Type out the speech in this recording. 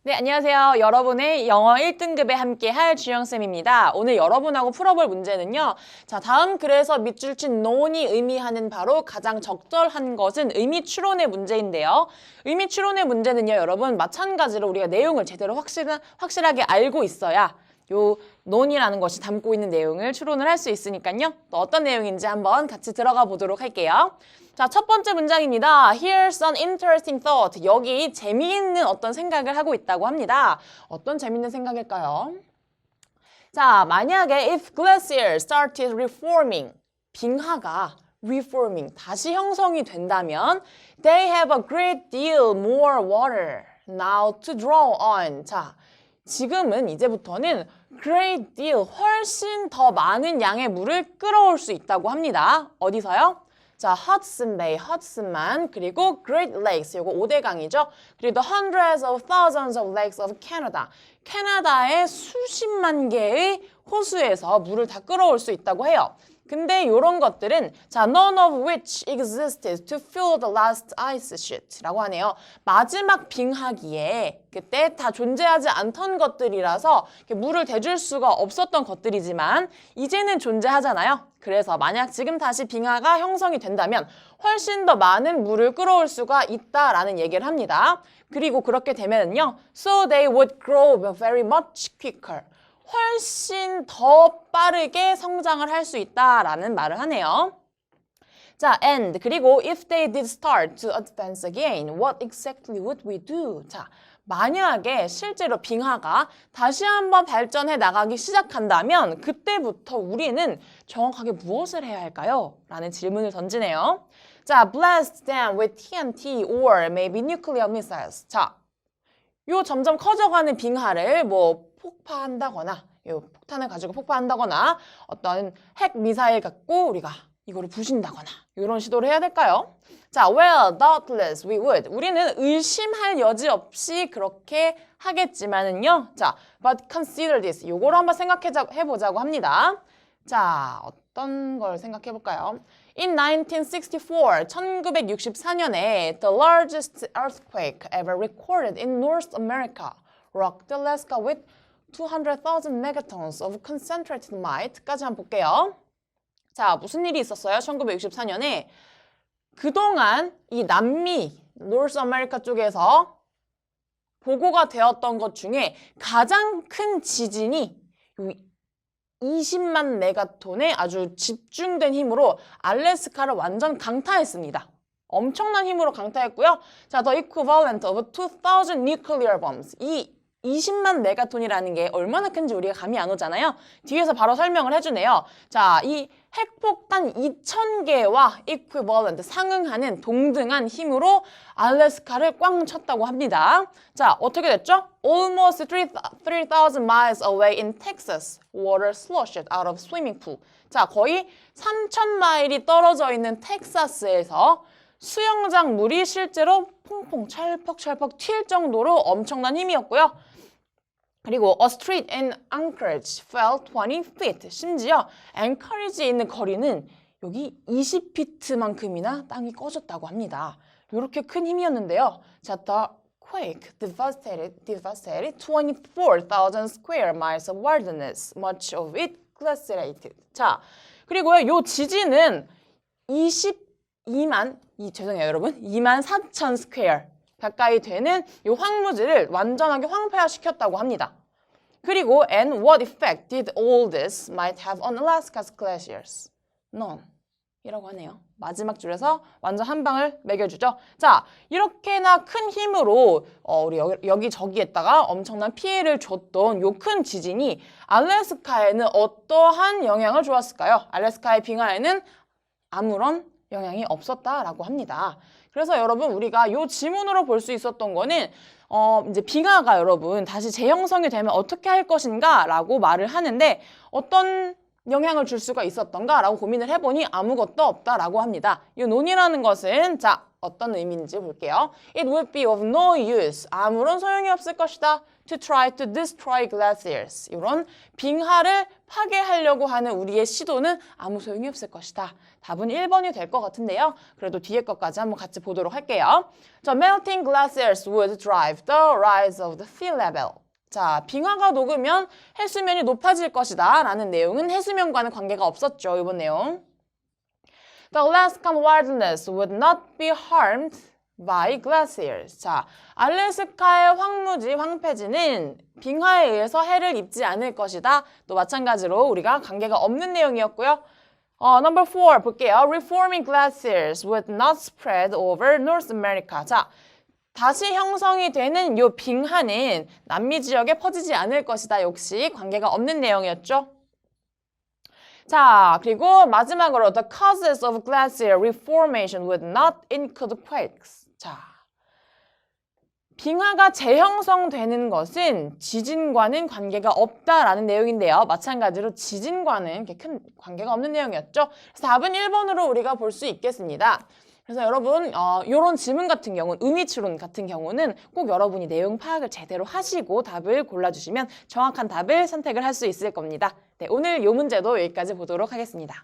네, 안녕하세요. 여러분의 영어 1등급에 함께할 주영쌤입니다. 오늘 여러분하고 풀어볼 문제는요. 자, 다음 글에서 밑줄 친 논이 의미하는 바로 가장 적절한 것은 의미 추론의 문제인데요. 의미 추론의 문제는요, 여러분 마찬가지로 우리가 내용을 제대로 확실하게 알고 있어야 요 논이라는 것이 담고 있는 내용을 추론을 할 수 있으니까요. 또 어떤 내용인지 한번 같이 들어가 보도록 할게요. 자, 첫 번째 문장입니다. Here's an interesting thought. 여기 재미있는 어떤 생각을 하고 있다고 합니다. 어떤 재미있는 생각일까요? 자, 만약에 if glaciers started reforming, 빙하가 reforming, 다시 형성이 된다면 they have a great deal more water now to draw on. 자, 지금은 이제부터는 great deal, 훨씬 더 많은 양의 물을 끌어올 수 있다고 합니다. 어디서요? 자, Hudson Bay, Hudson만, 그리고 Great Lakes, 요거 5대강이죠. 그리고 the hundreds of thousands of lakes of Canada. 캐나다의 수십만 개의 호수에서 물을 다 끌어올 수 있다고 해요. 근데 이런 것들은 자, none of which existed to fill the last ice sheet라고 하네요. 마지막 빙하기에 그때 다 존재하지 않던 것들이라서 물을 대줄 수가 없었던 것들이지만 이제는 존재하잖아요. 그래서 만약 지금 다시 빙하가 형성이 된다면 훨씬 더 많은 물을 끌어올 수가 있다라는 얘기를 합니다. 그리고 그렇게 되면은요, so they would grow very much quicker. 훨씬 더 빠르게 성장을 할 수 있다라는 말을 하네요. 자, and 그리고 if they did start to advance again, what exactly would we do? 자, 만약에 실제로 빙하가 다시 한번 발전해 나가기 시작한다면 그때부터 우리는 정확하게 무엇을 해야 할까요? 라는 질문을 던지네요. 자, blast them with TNT or maybe nuclear missiles. 자, 요 점점 커져가는 빙하를 뭐 폭파한다거나 요 폭탄을 가지고 폭파한다거나 어떤 핵 미사일 갖고 우리가 이거를 부신다거나 이런 시도를 해야 될까요? 자, well, doubtless we would. 우리는 의심할 여지 없이 그렇게 하겠지만은요. 자, but consider this. 요거를 한번 생각해보자고 합니다. 자, 어떤 걸 생각해볼까요? In 1964, 1964년에 the largest earthquake ever recorded in North America rocked Alaska with 200,000 megatons of concentrated mine까지 한번 볼게요. 자, 무슨 일이 있었어요? 1964년에 그동안 이 남미, 노스 아메리카 쪽에서 보고가 되었던 것 중에 가장 큰 지진이 20만 메가톤의 아주 집중된 힘으로 알래스카를 완전 강타했습니다. 엄청난 힘으로 강타했고요. 자, the equivalent of 2,000 nuclear bombs. 이 20만 메가톤이라는 게 얼마나 큰지 우리가 감이 안 오잖아요. 뒤에서 바로 설명을 해주네요. 자, 이 핵폭탄 2,000개와 equivalent, 상응하는 동등한 힘으로 알래스카를 꽝 쳤다고 합니다. 자, 어떻게 됐죠? Almost 3,000 miles away in Texas, water sloshed out of swimming pool. 자, 거의 3,000마일이 떨어져 있는 텍사스에서 수영장 물이 실제로 퐁퐁 찰퍽찰퍽 튈 정도로 엄청난 힘이었고요. 그리고 a street in Anchorage fell 20 feet. 심지어 앵커리지에 있는 거리는 여기 20피트만큼이나 땅이 꺼졌다고 합니다. 이렇게 큰 힘이었는데요. 자, the quake devastated 24,000 square miles of wilderness, much of it glaciated. 자, 그리고요, 요 지진은 24,000 스퀘어 가까이 되는 이 황무지를 완전하게 황폐화시켰다고 합니다. 그리고 and what effect did all this might have on Alaska's glaciers? None. 이라고 하네요. 마지막 줄에서 완전 한 방을 매겨주죠. 자, 이렇게나 큰 힘으로 우리 여기저기에다가 엄청난 피해를 줬던 요 큰 지진이 알래스카에는 어떠한 영향을 주었을까요? 알래스카의 빙하에는 아무런 영향이 없었다라고 합니다. 그래서 여러분 우리가 이 지문으로 볼 수 있었던 거는 이제 빙하가 여러분 다시 재형성이 되면 어떻게 할 것인가 라고 말을 하는데 어떤 영향을 줄 수가 있었던가라고 고민을 해보니 아무것도 없다라고 합니다. 이 논이라는 것은 자 어떤 의미인지 볼게요. It would be of no use. 아무런 소용이 없을 것이다. To try to destroy glaciers. 이런 빙하를 파괴하려고 하는 우리의 시도는 아무 소용이 없을 것이다. 답은 1번이 될 것 같은데요. 그래도 뒤에 것까지 한번 같이 보도록 할게요. 자, melting glaciers would drive the rise of the sea level. 자, 빙하가 녹으면 해수면이 높아질 것이다 라는 내용은 해수면과는 관계가 없었죠. 이번 내용. The Alaskan wilderness would not be harmed by glaciers. 자, 알래스카의 황무지, 황폐지는 빙하에 의해서 해를 입지 않을 것이다. 또 마찬가지로 우리가 관계가 없는 내용이었고요. Number 4 볼게요. Reforming glaciers would not spread over North America. 자, 다시 형성이 되는 이 빙하는 남미 지역에 퍼지지 않을 것이다. 역시 관계가 없는 내용이었죠. 자, 그리고 마지막으로 the causes of glacier reformation would not include quakes. 자, 빙하가 재형성되는 것은 지진과는 관계가 없다라는 내용인데요. 마찬가지로 지진과는 큰 관계가 없는 내용이었죠. 그래서 답은 1번으로 우리가 볼 수 있겠습니다. 그래서 여러분 이런 질문 같은 경우는 의미추론 같은 경우는 꼭 여러분이 내용 파악을 제대로 하시고 답을 골라주시면 정확한 답을 선택을 할 수 있을 겁니다. 네, 오늘 이 문제도 여기까지 보도록 하겠습니다.